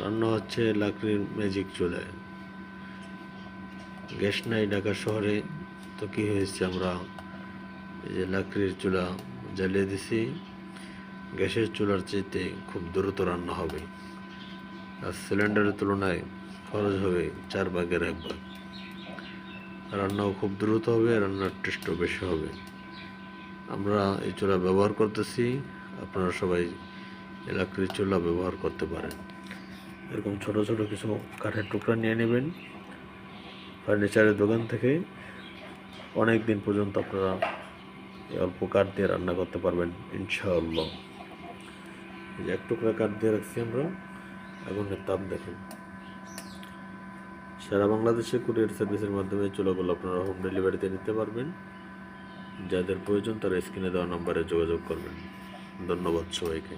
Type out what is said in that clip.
রান্না হচ্ছে লাকড়ির ম্যাজিক চুলায়। গ্যাস নাই ঢাকা শহরে, তো কী হয়েছে, আমরা এই যে লাকড়ির চুলা জ্বালিয়ে দিছি। গ্যাসের চুলার চাইতে খুব দ্রুত রান্না হবে, আর সিলিন্ডারের তুলনায় খরচ হবে 1/4 রান্নাও খুব দ্রুত হবে, রান্নার টেস্টও বেশি হবে। আমরা এই চুলা ব্যবহার করতেছি, আপনারা সবাই এই লাকড়ির চুলা ব্যবহার করতে পারেন। এরকম ছোট ছোট কিছু কাঠের টুকরা নিয়ে নেবেন ফার্নিচারের দোকান থেকে। অনেক দিন পর্যন্ত আপনারা এই অল্প কাঠ দিয়ে রান্না করতে পারবেন ইনশাআল্লাহ। এই যে 1 টুকরা কাঠ দিয়ে রাখছি আমরা। আগুনের তাপ দেখেন। সারা বাংলাদেশে কুরিয়ার সার্ভিসের মাধ্যমে চুলাগুলো আপনারা হোম ডেলিভারিতে নিতে পারবেন। যাদের প্রয়োজন তারা স্ক্রিনে দেওয়া নম্বরে যোগাযোগ করবেন। ধন্যবাদ সবাইকে।